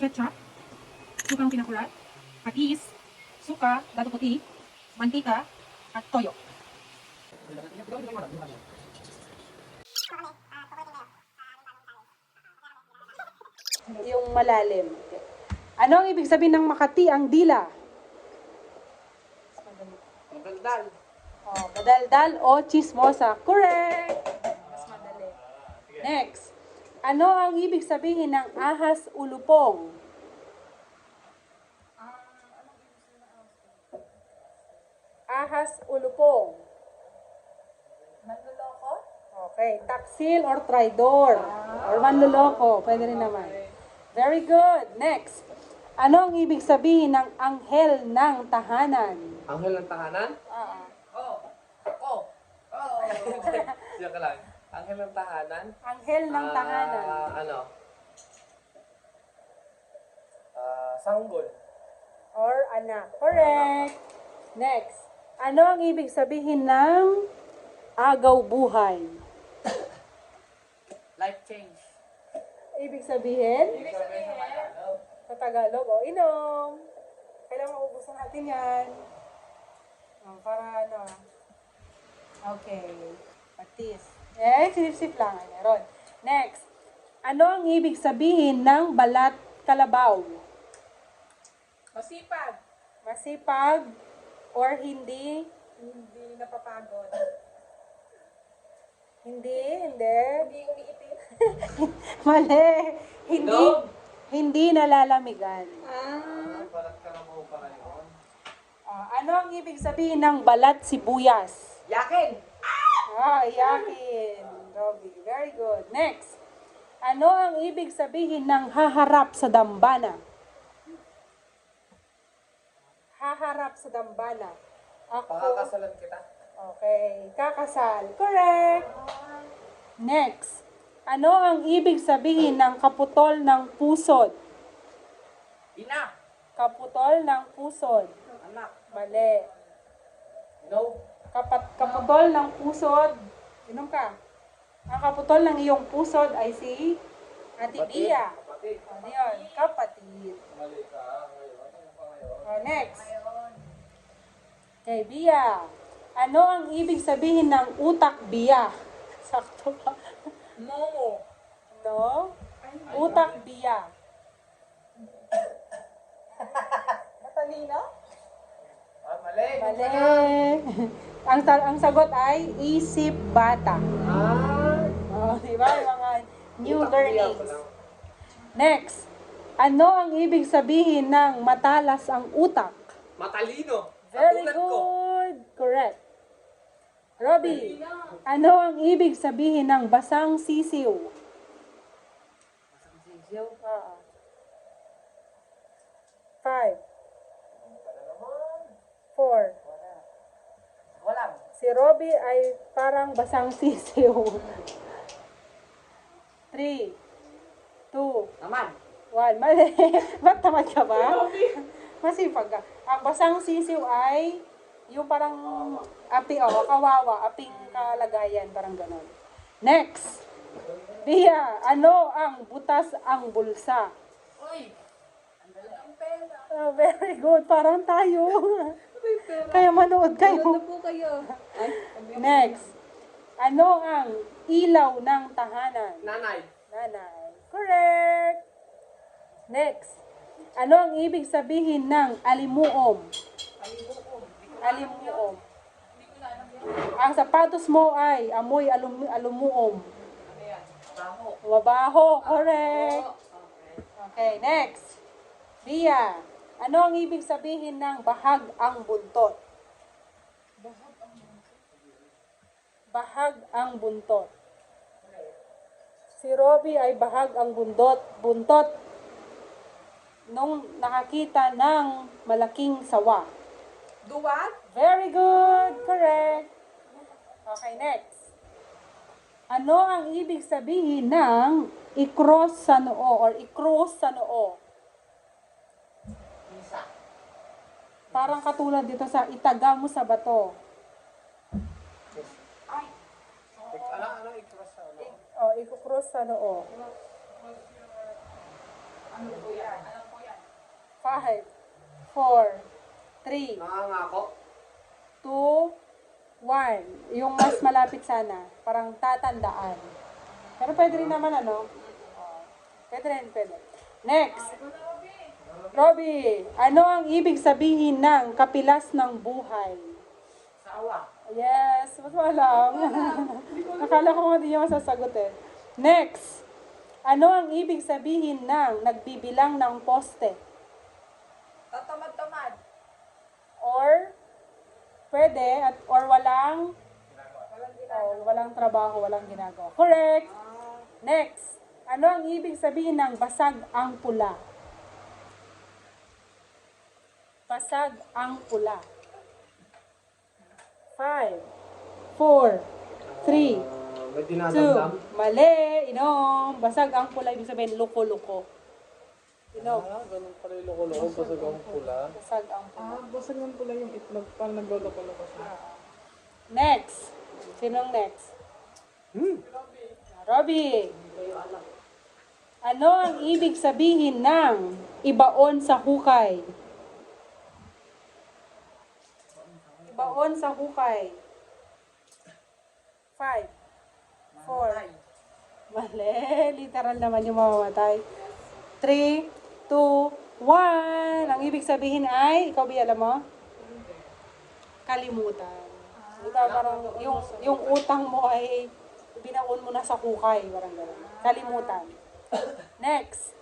ketchup, sukang pinakulat, patis, suka, dato puti, mantika, at toyo. Yung malalim. Ano ang ibig sabihin ng Makati ang dila? Magandal. Oh, badaldal o chismosa. Correct! Mas madali. Next. Ano ang ibig sabihin ng ahas ulupong? Ahas ulupong. Manloloko? Okay. Taksil or traidor. Or manluloko. Pwede rin naman. Very good. Next. Ano ang ibig sabihin ng anghel ng tahanan? Anghel ng tahanan? Oh. Siya ka lang. Anghel ng tahanan? Anghel ng tahanan. Ano? Sanggol. Or anak. Correct. Next. Ano ang ibig sabihin ng agaw buhay? Life change. Ibig sabihin? Ibig sabihin sa Tagalog. Sa Tagalog, o inom. Kailangan maubusan natin yan. Para ano. Okay. Patis. Sip-sip lang. Meron. Next. Ano ang ibig sabihin ng balat kalabaw? Masipag. Masipag or hindi? Hindi napapagod. Hindi. Hindi umiitim. Mali. Hindi. Dog? Hindi nalalamigan. Balat ka na mo para yun. Ano ang ibig sabihin ng balat sibuyas? Yakin! Yakin. Robby. Very good. Next. Ano ang ibig sabihin ng haharap sa dambana? Haharap sa dambana. Ako. Pakakasalan kita. Okay. Kakasal. Correct. Next. Ano ang ibig sabihin ng kaputol ng pusod? Ina! Kaputol ng pusod. Anak. Mali. No. Kaputol ng pusod. Inom ka. Ang kaputol ng iyong pusod ay si Ate Bia. Kapatid. Ano yun? Kapatid. Mali ka. Ngayon. Ano pa ngayon? Next. Okay, Bia. Ano ang ibig sabihin ng utak Bia? Sakto ba? Momo. No? Utak Bia. Matalino? Mali. Mali. ang sagot ay isip bata. Di ba? Yung mga new Utak Bia learnings. ko lang. Next. Ano ang ibig sabihin ng matalas ang utak? Matalino. Very Katulad ko. good. Correct. Robby, ano ang ibig sabihin ng basang sisiw? Masang sisiyaw. 5, 4. Walang. Si Robby ay parang basang sisiw. 3, 2, Naman. 1. Mali. Ba't tamad ka ba? Masipag ka. Ang basang sisiw ay yung parang kawawa, aping kalagayan, parang ganon. Next. Bia, ano ang butas ang bulsa? Uy! Ang pera. Very good. Parang tayo. Kaya manood kayo. Ano po kayo? Next. Ano ang ilaw ng tahanan? Nanay. Nanay. Correct. Next. Ano ang ibig sabihin ng alimuom? Alimuom. Hindi ko na alam yan. Ang sapatos mo ay amoy alumuom. Ano yan? Baho. Mabaho. Correct. Okay. Okay, next. Bia, ano ang ibig sabihin ng bahag ang buntot? Bahag ang buntot. Si Robby ay bahag ang buntot nung nakakita ng malaking sawa. Duwat? Very good. Correct. Okay, next. Ano ang ibig sabihin ng i-cross sa noo or i-cross sa noo? Isa. Parang katulad dito sa itaga mo sa bato. Ay! Ano? I-cross sa ano? I-cross sa noo. Ano po yan? Ano po yan? 5, 4, 3, Nangangako. 2, 1. Yung mas malapit sana. Parang tatandaan. Pero pwede rin naman ano. Pwede rin, pwede. Next. Robby, ano ang ibig sabihin ng kapilas ng buhay? Sawa. Yes, mas alam. Akala ko hindi niya masasagot eh. Next. Ano ang ibig sabihin ng nagbibilang ng poste? Tatamad-tamad. Or, pwede, or walang walang trabaho, walang ginagawa. Correct. Next. Ano ang ibig sabihin ng basag ang pula? Basag ang pula. 5, 4, 3, May 2, dinadamdam. mali, inom. Basag ang pula, ibig sabihin, luko-luko. Inom. Ganun pala yung loko-loko. Basag ang pula. Basag ang pula. Basag ang pula yung itlog. Parang nagloloko-loko siya. Next. Sinong next? Robby. Ano ang ibig sabihin ng ibaon sa hukay? Ibaon sa hukay. 5, 4. Mali. Literal naman yung mamamatay. 3, 2, 1. Ang ibig sabihin ay, ikaw ba alam mo? Kalimutan. Diba, parang yung utang mo ay binaon mo na sa hukay. Parang gano'n. Kalimutan. Next.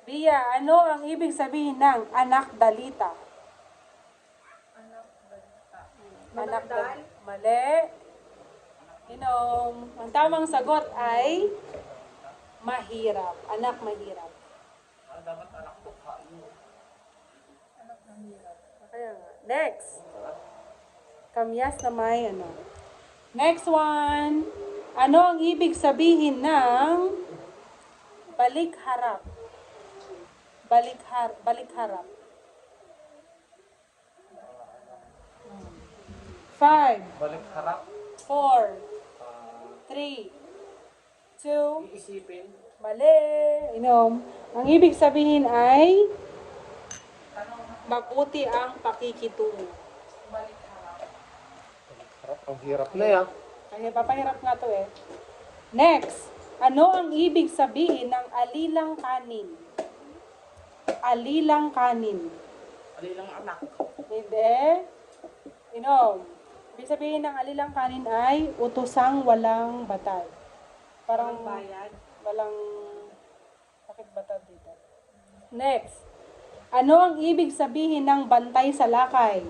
Bia, ano ang ibig sabihin ng anak dalita? Anak dalita. Mali. Inom. Ang tamang sagot ay mahirap. Anak mahirap. Dapat anak bukha. Kaya nga. Next. Kamyas na may ano. Next one. Ano ang ibig sabihin ng balik harap? Balik harap. 5, Balik harap. 4, 3, 2, Iisipin. mali. Inom. Ang ibig sabihin ay mabuti ang pakikitungo. Harap. Ang hirap na yan. Kaya papahirap nga to eh. Next. Ano ang ibig sabihin ng alilang kanin? Alilang kanin. Alilang anak. Hindi. Inom. Ibig sabihin ng alilang kanin ay utosang walang batad. Parang bayad. Walang bakit batad dito. Next. Ano ang ibig sabihin ng bantay sa lakay?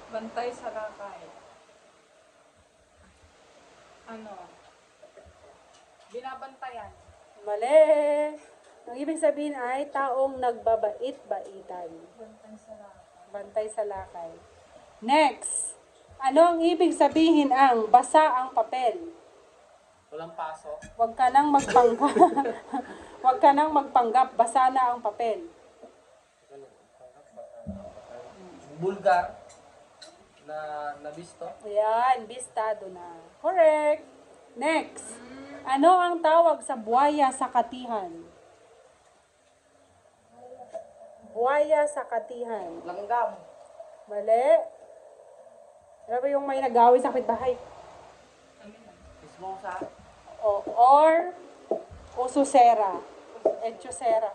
Bantay sa lakay. Ano? Binabantayan. Mali. Ang ibig sabihin ay taong nagbabait-baitan. Bantay sa lakay. Bantay sa lakay. Next. Ano ang ibig sabihin ang basa ang papel? Walang paso. Huwag ka nang magpanggap. Huwag ka nang magpanggap. Basa na ang papel. Bulgar. Na nabisto. Ayan, bistado na. Correct. Next. Ano ang tawag sa buhaya sa katihan? Buhaya sa katihan. Langgam. Mali. Ano ba yung may nag-away sa kapitbahay? Ismosa. Or ususera. Etchosera.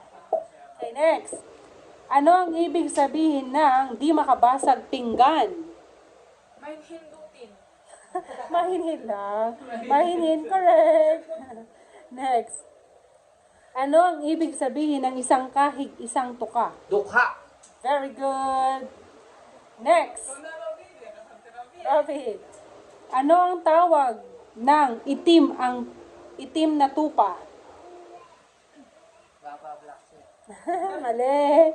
Okay, next. Ano ang ibig sabihin ng di makabasag pinggan? May hindutin. Mahinhin lang. Mahinhin, correct. Next. Ano ang ibig sabihin ng isang kahig, isang tuka? Dukha. Very good. Next. Robby. Ano ang tawag ng itim na tupa? Baba black sheep. Mali.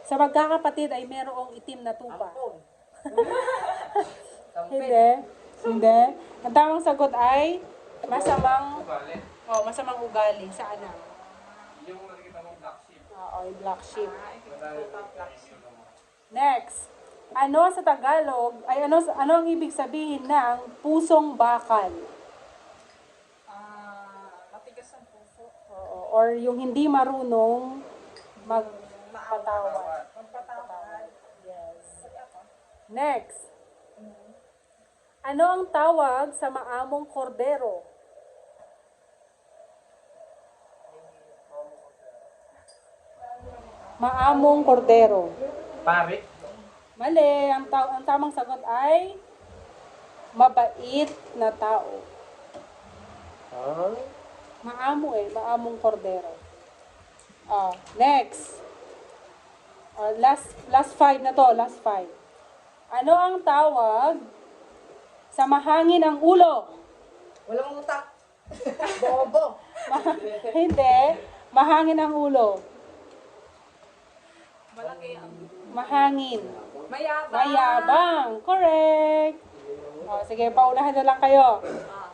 Sa magkakapatid ay merong itim na tupa. Ampon. Hindi. Hindi. Ang tamang sagot ay masamang masamang ugali sa anak. Yung nakikita mong black sheep. Oo, yung black sheep. Next. Ano sa Tagalog, ay ano ang ibig sabihin ng pusong bakal? Matigas ang puso. Oo. or yung hindi marunong magpatawad. Magpatawad. Yes. Next. Ano ang tawag sa maamong kordero? Maamong kordero. Pare. Mali. Ang tamang sagot ay mabait na tao. Ah? Maamo maamong kordero. Next. Last 5 na to, last 5. Ano ang tawag sa mahangin ang ulo? Walang utak. Bobo. Hindi, mahangin ang ulo. Malaki ang Mahangin. mayabang. Mayabang. Correct. Sige, paunahan na lang kayo.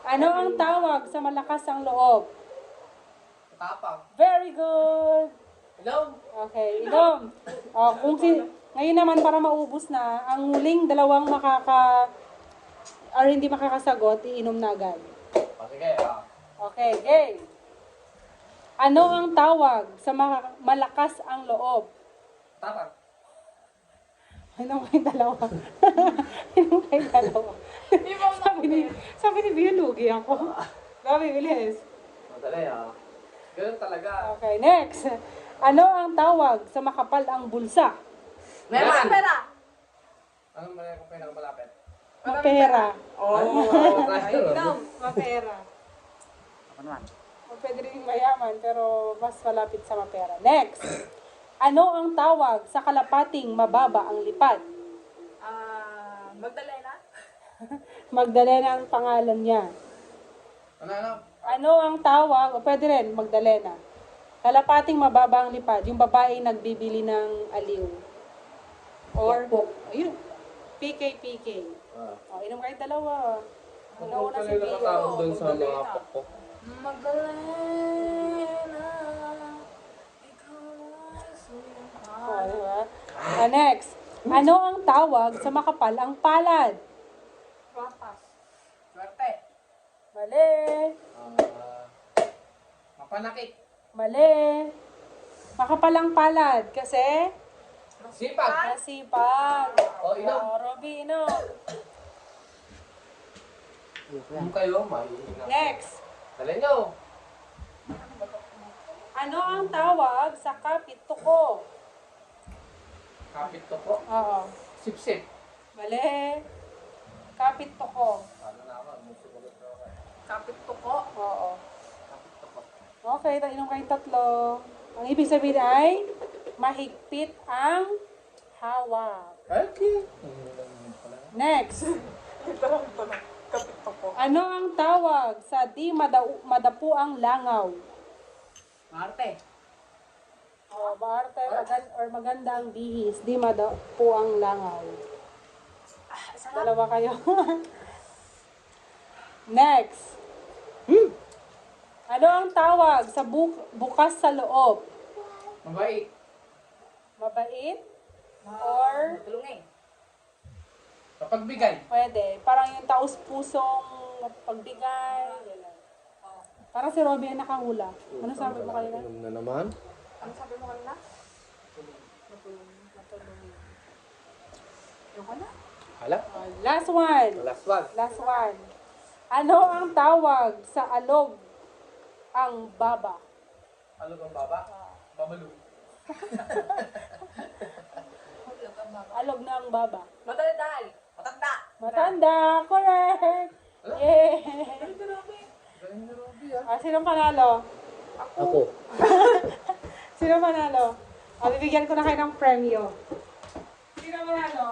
Ano ang tawag sa malakas ang loob? Tapang. Very good. Hello? Okay, inom. Ngayon naman para maubos na, ang huling dalawang hindi makakasagot, iinom na agad. Sige, Okay, game. Ano ang tawag sa malakas ang loob? Tapang. Inom kayo dalawa. Inom kayo dalawa. sabi ni Bia, lugi ako. Gabi, bilis. Madali, Ganun talaga. Okay, next. Ano ang tawag sa makapal ang bulsa? Meron pera. Anong mali kung pinakamalapit? Mapera. Inom. Mapera. O pwede rin mayaman, pero mas malapit sa mapera. Next. Ano ang tawag sa kalapating mababa ang lipad? Magdalena. Magdalena ang pangalan niya. Ano? Ano ang tawag, o pwede rin, Magdalena. Kalapating mababa ang lipad, yung babae nagbibili ng aliw. Or, ayun, PK. Inom kayo dalawa. Una si Bia. nakatawag dun sa mga pokpok. Magdalena. Ikaw ay sumahal. Diba? Next. Ano ang tawag sa makapal ang palad? Rapas. Swerte. Mali. Mapanakit. Mali. Makapal ang palad kasi Sipag. masipag. Inom. Robby, inom. Kung kayo, mahihina. Next. Dali nyo. Ano ang tawag sa kapit tuko? Kapit to po. Oo. Sip-sip. Mali. Kapit tuko. Ano na ako? Musugulat na ako. Kapit tuko. Oo. Kapit to po. Okay, inom kayong tatlo. Ang ibig sabihin ay mahigpit ang hawak. Okay. Next. Kapit tuko. Ano ang tawag sa di madapu ang langaw? Marte. Maarte or maganda ang bihis, di madapu ang langaw. Dalawa kayo. Next. Ano ang tawag sa bukas sa loob? Mabait. Mabait? Or Tulungin. Kapagbigay. pwede. Parang yung taos-pusong pagbigay. Ganun. Parang si Robby ang nakahula. Ano sabi mo kanina? Na naman. Ano sabi mo kanina? Yung ka na? Hala. Last one. Last one. Last one. Ano ang tawag sa alog ang baba? Ano bang baba? Babalu. Alog na ang baba. Madaldal. Matanda. Matanda. Correct. Yay. Galing ni Robby, Sino panalo? Ako. Sino panalo? Bibigyan ko na kayo ng premyo. Sino panalo?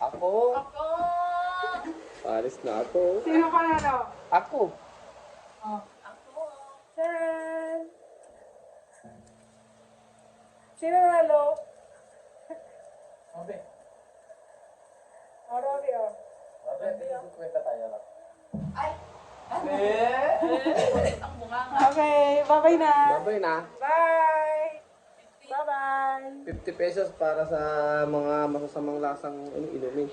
Ako. Ako. Paris na ako. Sino panalo? Ako. Ako. Charan! Sino panalo? Robby. Robby, oh. Robby, tingin kwenta tayo lang. Ay. Ang bunganga. Okay, bye-bye na. Babay na. Bye! Bye-bye! 50 pesos para sa mga masasamang lasang inumin.